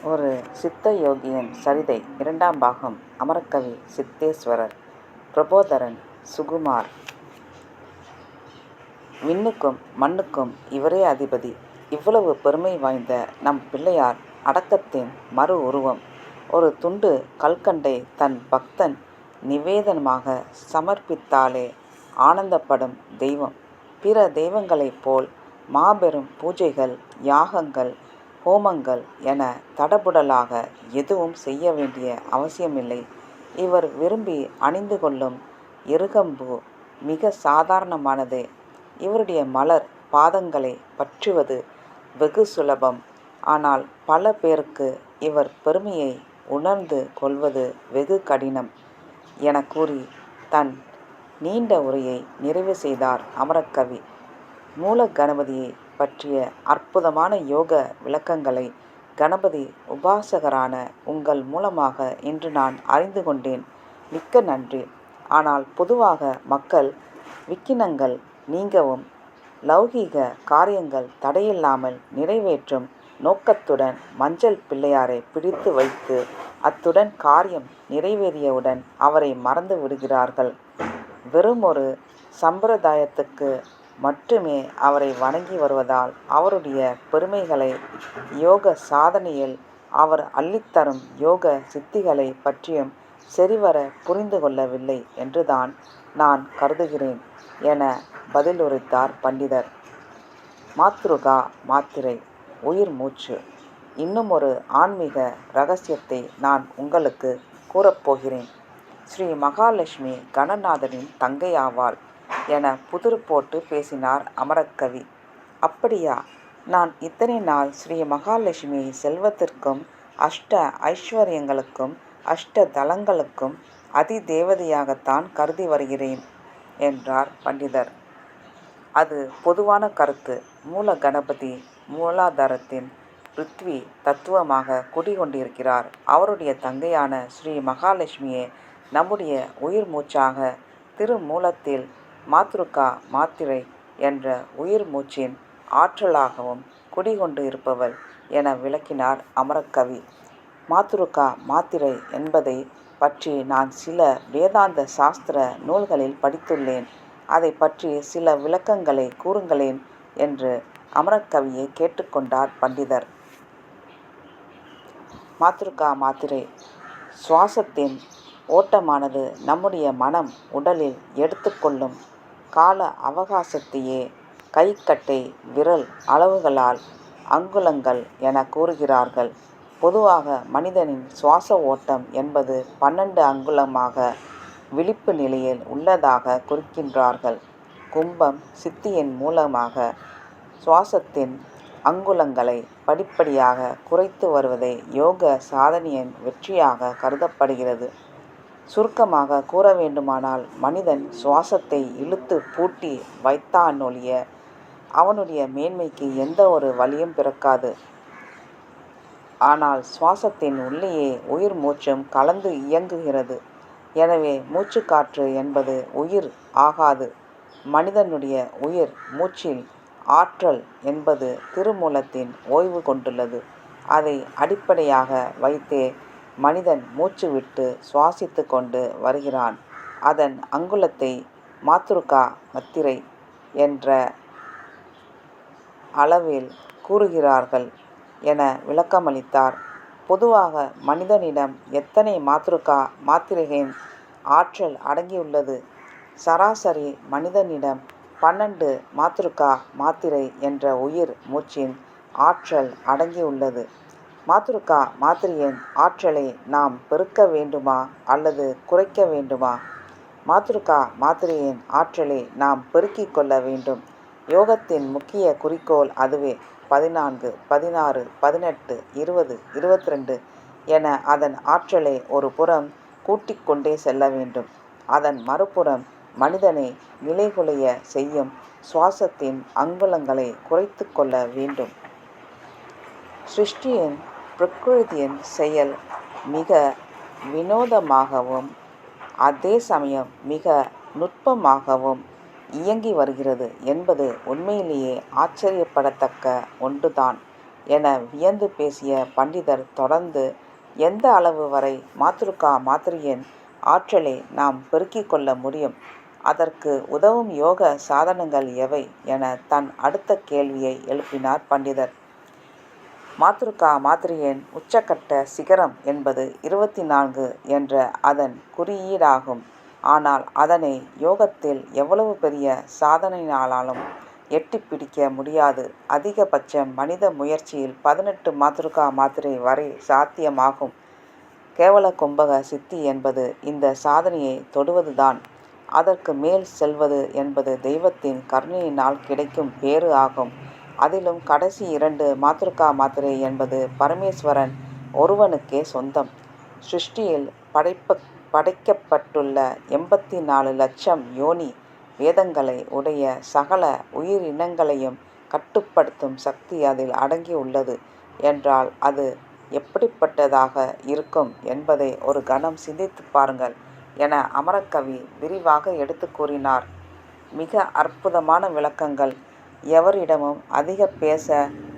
ஒரு சித்த யோகியின் சரிதை 2ஆம் பாகம். அமரக்கவி சித்தேஸ்வரர். பிரபோதரன். சுகுமார். விண்ணுக்கும் மண்ணுக்கும் இவரே அதிபதி. இவ்வளவு பெருமை வாய்ந்த நம் பிள்ளையார் அடக்கத்தின் மறு உருவம். ஒரு துண்டு கல்கண்டை தன் பக்தன் நிவேதனமாக சமர்ப்பித்தாலே ஆனந்தப்படும் தெய்வம். பிற தெய்வங்களைப் போல் மாபெரும் பூஜைகள், யாகங்கள், ஹோமங்கள் என தடபுடலாக எதுவும் செய்ய வேண்டிய அவசியமில்லை. இவர் விரும்பி அணிந்து கொள்ளும் இருகம்பு மிக சாதாரணமானதே. இவருடைய மலர் பாதங்களை பற்றுவது வெகு சுலபம். ஆனால் பல பேருக்கு இவர் பெருமையை உணர்ந்து கொள்வது வெகு கடினம் என கூறி தன் நீண்ட உரையை நிறைவு செய்தார் அமரக்கவி. மூல கணபதியை பற்றிய அற்புதமான யோக விளக்கங்களை கணபதி உபாசகரான உங்கள் மூலமாக இன்று நான் அறிந்து கொண்டேன். மிக்க நன்றி. ஆனால் பொதுவாக மக்கள் விக்கினங்கள் நீங்கவும் லௌகீக காரியங்கள் தடையில்லாமல் நிறைவேற்றும் நோக்கத்துடன் மஞ்சள் பிள்ளையாரை பிடித்து வைத்து அத்துடன் காரியம் நிறைவேறியவுடன் அவரை மறந்து விடுகிறார்கள். வெறும் ஒரு சம்பிரதாயத்துக்கு மட்டுமே அவரை வணங்கி வருவதால் அவருடைய பெருமைகளை, யோக சாதனையில் அவர் அள்ளித்தரும் யோக சித்திகளை பற்றியும் சரிவர புரிந்து கொள்ளவில்லை என்றுதான் நான் கருதுகிறேன் என பதிலுரைத்தார் பண்டிதர். மாத்ருகா மாத்திரை உயிர் மூச்சு. இன்னும் ஒரு ஆன்மீக இரகசியத்தை நான் உங்களுக்கு கூறப்போகிறேன். ஸ்ரீ மகாலட்சுமி கணநாதனின் தங்கை ஆவாள் என புதிர் போட்டு பேசினார் அமரக்கவி. அப்படியா? நான் இத்தனை நாள் ஸ்ரீ மகாலட்சுமியை செல்வத்திற்கும் அஷ்ட ஐஸ்வர்யங்களுக்கும் அஷ்ட தலங்களுக்கும் அதி தேவதையாகத்தான் கருதி வருகிறேன் என்றார் பண்டிதர். அது பொதுவான கருத்து. மூல கணபதி மூலாதாரத்தின் பிருத்வி தத்துவமாக குடிகொண்டிருக்கிறார். அவருடைய தங்கையான ஸ்ரீ மகாலட்சுமியே நம்முடைய உயிர் மூச்சாக திருமூலத்தில் மாத்ருகா மாத்திரை என்ற உயிர் மூச்சின் ஆற்றலாகவும் குடிகொண்டு இருப்பவள் என விளக்கினார் அமரக்கவி. மாத்ருகா மாத்திரை என்பதை பற்றி நான் சில வேதாந்த சாஸ்திர நூல்களில் படித்துள்ளேன். அதை பற்றி சில விளக்கங்களை கூறுங்களேன் என்று அமரக்கவியை கேட்டுக்கொண்டார் பண்டிதர். மாத்ருகா மாத்திரை சுவாசத்தின் ஓட்டமானது நம்முடைய மனம் உடலில் எடுத்துக்கொள்ளும் கால அவகாசத்தையே கைக்கட்டை விரல் அளவுகளால் அங்குலங்கள் என கூறுகிறார்கள். பொதுவாக மனிதனின் சுவாச ஓட்டம் என்பது 12 அங்குலமாக விழிப்பு நிலையில் உள்ளதாக குறிக்கின்றார்கள். கும்பம் சித்தியின் மூலமாக சுவாசத்தின் அங்குலங்களை படிப்படியாக குறைத்து வருவதை யோக சாதனையின் வெற்றியாக கருதப்படுகிறது. சுருக்கமாக கூற வேண்டுமானால் மனிதன் சுவாசத்தை இழுத்து பூட்டி வைத்தானொழிய அவனுடைய மேன்மைக்கு எந்த ஒரு வழியும் பிறக்காது. ஆனால் சுவாசத்தின் உள்ளேயே உயிர் மூச்சும் கலந்து இயங்குகிறது. எனவே மூச்சுக்காற்று என்பது உயிர் ஆகாது. மனிதனுடைய உயிர் மூச்சில் ஆற்றல் என்பது திருமூலத்தின் ஓய்வு கொண்டுள்ளது. அதை அடிப்படையாக வைத்தே மனிதன் மூச்சு விட்டு சுவாசித்து கொண்டு வருகிறான். அதன் அங்குலத்தை மாத்ருகா மத்திரை என்ற அளவில் கூறுகிறார்கள் என விளக்கமளித்தார். பொதுவாக மனிதனிடம் எத்தனை மாத்ருகா மாத்திரைகளின் ஆற்றல் அடங்கியுள்ளது? சராசரி மனிதனிடம் 12 மாத்ருகா மாத்திரை என்ற உயிர் மூச்சின் ஆற்றல் அடங்கியுள்ளது. மாத்ருகா மாத்திரையின் ஆற்றலை நாம் பெருக்க வேண்டுமா அல்லது குறைக்க வேண்டுமா? மாத்ருகா மாத்திரையின் ஆற்றலை நாம் பெருக்கிக் கொள்ள வேண்டும். யோகத்தின் முக்கிய குறிக்கோள் அதுவே. 14, 16, 18, 20, 22 என அதன் ஆற்றலை ஒரு புறம் கூட்டிக் கொண்டே செல்ல வேண்டும். அதன் மறுபுறம் மனிதனை நிலைகுலைய செய்யும் சுவாசத்தின் அங்குலங்களை குறைத்து கொள்ள வேண்டும். சிருஷ்டியின் பிரகிருதியின் செயல் மிக வினோதமாகவும் அதே சமயம் மிக நுட்பமாகவும் இயங்கி வருகிறது என்பது உண்மையிலேயே ஆச்சரியப்படத்தக்க ஒன்றுதான் என வியந்து பேசிய பண்டிதர் தொடர்ந்து, எந்த அளவு வரை மாத்ருகா மாத்ரியின் ஆற்றலை நாம் பெருக்கிக் கொள்ள முடியும்? அதற்கு உதவும் யோக சாதனங்கள் எவை? என தன் அடுத்த கேள்வியை எழுப்பினார் பண்டிதர். மாத்ருகா மாத்ரியின் உச்சக்கட்ட சிகரம் என்பது 24 என்ற அதன் குறியீடாகும். ஆனால் அதனை யோகத்தில் எவ்வளவு பெரிய சாதனையாளனாலும் எட்டிப் பிடிக்க முடியாது. அதிகபட்சம் மனித முயற்சியில் 18 மாத்ருகா மாத்ரை வரை சாத்தியமாகும். கேவல கும்பக சித்தி என்பது இந்த சாதனையை தொடுவதுதான். அதற்கு மேல் செல்வது என்பது தெய்வத்தின் கருணையினால் கிடைக்கும் பேறு ஆகும். அதிலும் கடைசி 2 மாத்ருகா மாத்ரை என்பது பரமேஸ்வரன் ஒருவனுக்கே சொந்தம். சிருஷ்டியில் படைக்கப்பட்டுள்ள 84 லட்சம் யோனி வேதங்களை உடைய சகல உயிரினங்களையும் கட்டுப்படுத்தும் சக்தி அதில் அடங்கியுள்ளது என்றால் அது எப்படிப்பட்டதாக இருக்கும் என்பதை ஒரு கணம் சிந்தித்துப் பாருங்கள் என அமரக்கவி விரிவாக எடுத்து கூறினார். மிக அற்புதமான விளக்கங்கள். எவரிடமும் அதிக பேச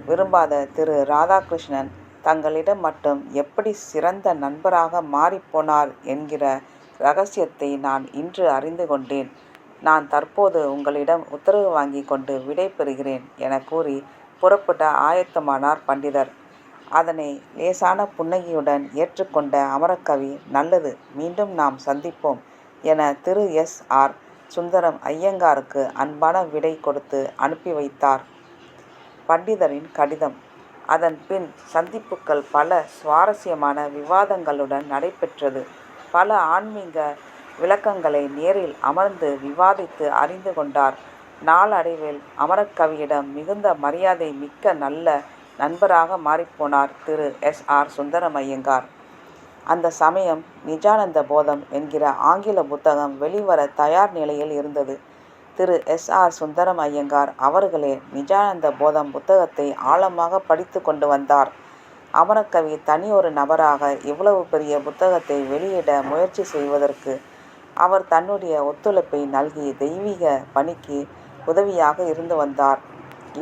விரும்பாத திரு ராதாகிருஷ்ணன் தங்களிடம் மட்டும் எப்படி சிறந்த நண்பராக மாறிப்போனார் என்கிற இரகசியத்தை நான் இன்று அறிந்து கொண்டேன். நான் தற்போது உங்களிடம் உத்தரவு வாங்கி கொண்டு விடை பெறுகிறேன் என கூறி புறப்பட ஆயத்தமானார் பண்டிதர். அதனை லேசான புன்னகையுடன் ஏற்றுக்கொண்ட அமரக்கவி, நல்லது, மீண்டும் நாம் சந்திப்போம் என திரு எஸ்.ஆர். சுந்தரம் ஐயங்காருக்கு அன்பான விடை கொடுத்து அனுப்பி வைத்தார். பண்டிதரின் கடிதம். அதன் பின் சந்திப்புகள் பல சுவாரஸ்யமான விவாதங்களுடன் நடைபெற்றது. பல ஆன்மீக விளக்கங்களை நேரில் அமர்ந்து விவாதித்து அறிந்து கொண்டார். நாளடைவில் அமரக்கவியிடம் மிகுந்த மரியாதை மிக்க நல்ல நண்பராக மாறிப்போனார் திரு எஸ்.ஆர். சுந்தரம் ஐயங்கார். அந்த சமயம் நிஜானந்த போதம் என்கிற ஆங்கில புத்தகம் வெளிவர தயார் நிலையில் இருந்தது. திரு எஸ்.ஆர். சுந்தரம் ஐயங்கார் அவர்களே நிஜானந்த போதம் புத்தகத்தை ஆழமாக படித்து கொண்டு வந்தார். அமரக்கவி தனியொரு நபராக இவ்வளவு பெரிய புத்தகத்தை வெளியிட முயற்சி செய்வதற்கு அவர் தன்னுடைய ஒத்துழைப்பை நல்கி தெய்வீக பணிக்கு உதவியாக இருந்து வந்தார்.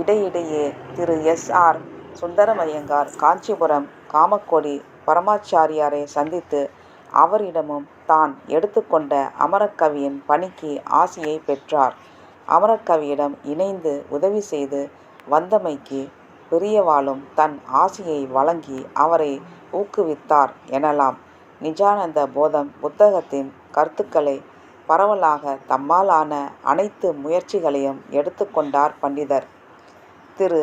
இடையிடையே திரு எஸ்.ஆர். சுந்தரம் ஐயங்கார் காஞ்சிபுரம் காமக்கோடி பரமாச்சாரியாரை சந்தித்து அவரிடமும் தான் எடுத்துக்கொண்ட அமரக்கவியின் பணிக்கு ஆசியை பெற்றார். அமரக்கவியிடம் இணைந்து உதவி செய்து வந்தமைக்கு பெரியவாளும் தன் ஆசியை வழங்கி அவரை ஊக்குவித்தார் எனலாம். நிஜானந்த போதம் புத்தகத்தின் கருத்துக்களை பரவலாக தம்மால் ஆன அனைத்து முயற்சிகளையும் எடுத்துக்கொண்டார் பண்டிதர். திரு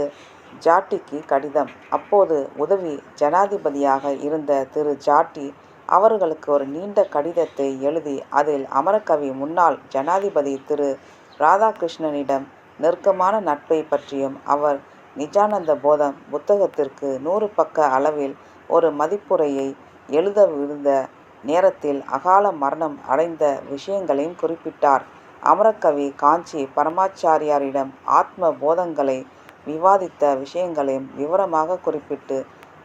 ஜாட்டிக்கு கடிதம். அப்போது உதவி ஜனாதிபதியாக இருந்த திரு ஜாட்டி அவர்களுக்கு ஒரு நீண்ட கடிதத்தை எழுதி அதில் அமரக்கவி முன்னாள் ஜனாதிபதி திரு ராதாகிருஷ்ணனிடம் நெருக்கமான நட்பை பற்றியும் அவர் நிஜானந்த போதம் புத்தகத்திற்கு 100 பக்க அளவில் ஒரு மதிப்புரையை எழுதவிருந்த நேரத்தில் அகால மரணம் அடைந்த விஷயங்களையும் குறிப்பிட்டார். அமரக்கவி காஞ்சி பரமாச்சாரியாரிடம் ஆத்ம போதங்களை விவாதித்த விஷயங்களையும் விவரமாக குறிப்பிட்டு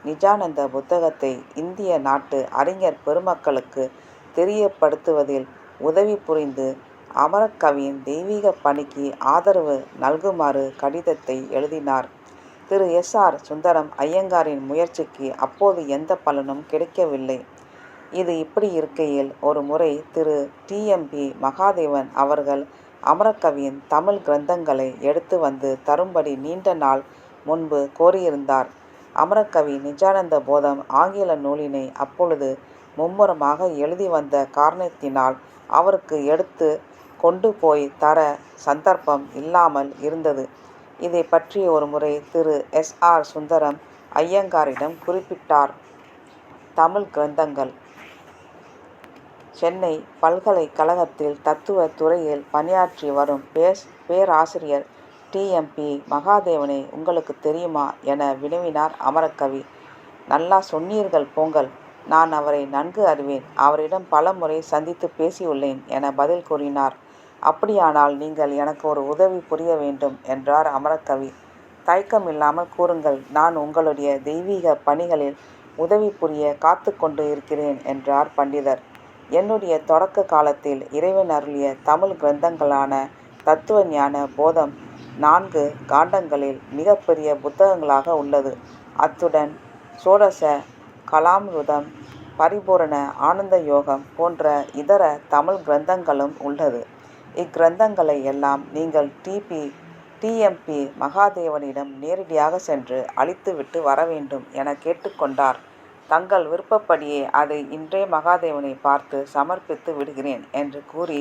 நிஜானந்த புத்தகத்தை இந்திய நாட்டு அறிஞர் பெருமக்களுக்கு தெரியப்படுத்துவதில் உதவி புரிந்து அமரக்கவியின் தெய்வீக பணிக்கு ஆதரவு நல்குமாறு கடிதத்தை எழுதினார். திரு எஸ்.ஆர். சுந்தரம் ஐயங்காரின் முயற்சிக்கு அப்போது எந்த பலனும் கிடைக்கவில்லை. இது இப்படி இருக்கையில் ஒரு முறை திரு டி.எம்.பி. மகாதேவன் அவர்கள் அமரக்கவியின் தமிழ் கிரந்தங்களை எடுத்து வந்து தரும்படி நீண்ட நாள் முன்பு கோரியிருந்தார். அமரக்கவி நிஜானந்த போதம் ஆங்கில நூலினை அப்பொழுது மும்முரமாக எழுதி வந்த காரணத்தினால் அவருக்கு எடுத்து கொண்டு போய் தர சந்தர்ப்பம் இல்லாமல் இருந்தது. இதை பற்றி ஒரு முறை திரு எஸ்.ஆர். சுந்தரம் ஐயங்காரிடம் குறிப்பிட்டார். தமிழ் கிரந்தங்கள். சென்னை பல்கலைக்கழகத்தில் தத்துவ துறையில் பணியாற்றி வரும் பேராசிரியர் டி.எம்.பி. மகாதேவனை உங்களுக்கு தெரியுமா என வினவினார் அமரக்கவி. நல்லா சொன்னீர்கள் போங்கள், நான் அவரை நன்கு அறிவேன். அவரிடம் பல முறை சந்தித்து பேசியுள்ளேன் என பதில் கூறினார். அப்படியானால் நீங்கள் எனக்கு ஒரு உதவி புரிய வேண்டும் என்றார் அமரக்கவி. தயக்கம் இல்லாமல் கூறுங்கள், நான் உங்களுடைய தெய்வீக பணிகளில் உதவி புரிய காத்து கொண்டு இருக்கிறேன் என்றார் பண்டிதர். என்னுடைய தொடக்க காலத்தில் இறைவன் அருளிய தமிழ் கிரந்தங்களான தத்துவ ஞான போதம் 4 காண்டங்களில் மிகப்பெரிய புத்தகங்களாக உள்ளது. அத்துடன் சோடச கலாமிருதம், பரிபூரண ஆனந்த யோகம் போன்ற இதர தமிழ் கிரந்தங்களும் உள்ளது. இக்கிரந்தங்களை எல்லாம் நீங்கள் டி.எம்.பி. மகாதேவனிடம் நேரடியாக சென்று அளித்துவிட்டு வரவேண்டும் என கேட்டுக்கொண்டார். தங்கள் விருப்பப்படியே அதை இன்றே மகாதேவனை பார்த்து சமர்ப்பித்து விடுகிறேன் என்று கூறி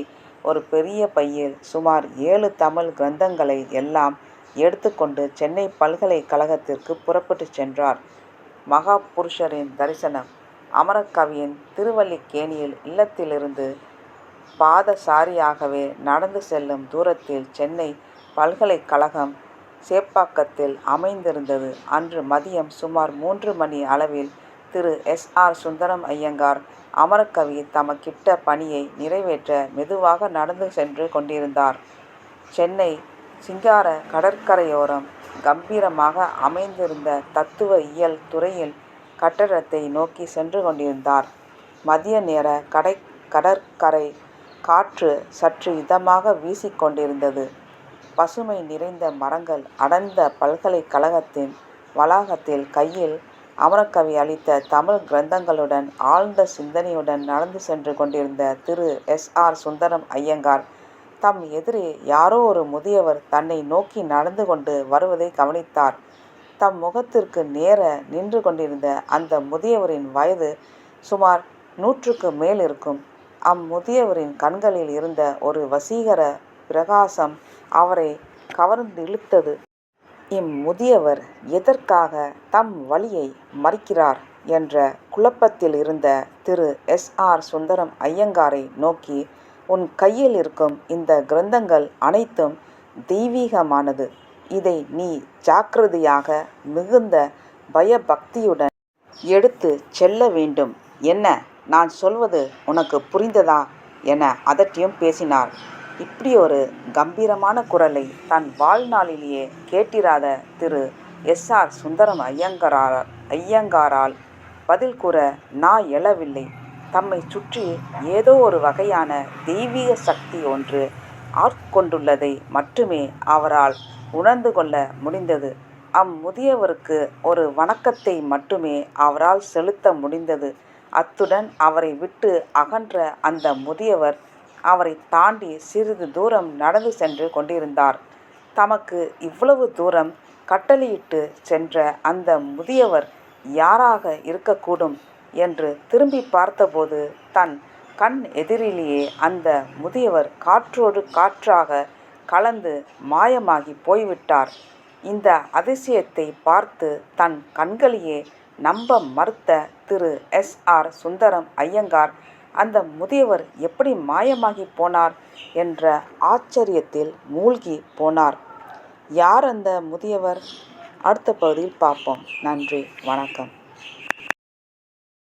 ஒரு பெரிய பையில் சுமார் 7 தமிழ் கிரந்தங்களை எல்லாம் எடுத்துக்கொண்டு சென்னை பல்கலைக்கழகத்திற்கு புறப்பட்டுச் சென்றார். மகாபுருஷரின் தரிசனம். அமரக்கவியின் திருவல்லிக்கேணியில் இல்லத்திலிருந்து பாதசாரியாகவே நடந்து செல்லும் தூரத்தில் சென்னை பல்கலைக்கழகம் சேப்பாக்கத்தில் அமைந்திருந்தது. அன்று மதியம் சுமார் 3 மணி அளவில் திரு எஸ்.ஆர். சுந்தரம் ஐயங்கார் அமரக்கவி தமக்கிட்ட பணியை நிறைவேற்ற மெதுவாக நடந்து சென்று கொண்டிருந்தார். சென்னை சிங்கார கடற்கரையோரம் கம்பீரமாக அமைந்திருந்த தத்துவ இயல் துறையில் கட்டடத்தை நோக்கி சென்று கொண்டிருந்தார். மதிய நேர கடற்கரை காற்று சற்று இதமாக வீசிக்கொண்டிருந்தது. பசுமை நிறைந்த மரங்கள் அடர்ந்த பல்கலைக்கழகத்தின் வளாகத்தில் கையில் அமரக்கவி அளித்த தமிழ் கிரந்தங்களுடன் ஆழ்ந்த சிந்தனையுடன் நடந்து சென்று கொண்டிருந்த திரு எஸ்.ஆர். சுந்தரம் ஐயங்கார் தம் எதிரே யாரோ ஒரு முதியவர் தன்னை நோக்கி நடந்து கொண்டு வருவதை கவனித்தார். தம் முகத்திற்கு நேர நின்று கொண்டிருந்த அந்த முதியவரின் வயது சுமார் 100க்கு மேல் இருக்கும். அம்முதியவரின் கண்களில் இருந்த ஒரு வசீகர பிரகாசம் அவரை கவர்ந்திழுத்தது. இம்முதியவர் எதற்காக தம் வழியை மறிக்கிறார் என்ற குழப்பத்தில் இருந்த திரு எஸ்.ஆர். சுந்தரம் ஐயங்காரை நோக்கி, உன் கையில் இருக்கும் இந்த கிரந்தங்கள் அனைத்தும் தெய்வீகமானது. இதை நீ ஜாக்கிரதையாக மிகுந்த பயபக்தியுடன் எடுத்து செல்ல வேண்டும். என்ன, நான் சொல்வது உனக்கு புரிந்ததா என அதட்டியும் பேசினார். இப்படியொரு கம்பீரமான குரலை தன் வாழ்நாளிலேயே கேட்டிராத திரு எஸ்.ஆர். சுந்தரம் ஐயங்காரால் பதில் கூற நா எழவில்லை. தம்மை சுற்றி ஏதோ ஒரு வகையான தெய்வீக சக்தி ஒன்று ஆட்கொண்டுள்ளதை மட்டுமே அவரால் உணர்ந்து கொள்ள முடிந்தது. அம்முதியவருக்கு ஒரு வணக்கத்தை மட்டுமே அவரால் செலுத்த முடிந்தது. அத்துடன் அவரை விட்டு அகன்ற அந்த முதியவர் அவரை தாண்டி சிறிது தூரம் நடந்து சென்று கொண்டிருந்தார். தமக்கு இவ்வளவு தூரம் கட்டளையிட்டு சென்ற அந்த முதியவர் யாராக இருக்கக்கூடும் என்று திரும்பி பார்த்தபோது தன் கண் எதிரிலேயே அந்த முதியவர் காற்றோடு காற்றாக கலந்து மாயமாகி போய்விட்டார். இந்த அதிசயத்தை பார்த்து தன் கண்களையே நம்ப மறுத்த திரு எஸ்.ஆர். சுந்தரம் ஐயங்கார் அந்த முதியவர் எப்படி மாயமாகி போனார் என்ற ஆச்சரியத்தில் மூழ்கி போனார். யார் அந்த முதியவர்? அடுத்த பகுதியில் பார்ப்போம். நன்றி, வணக்கம்.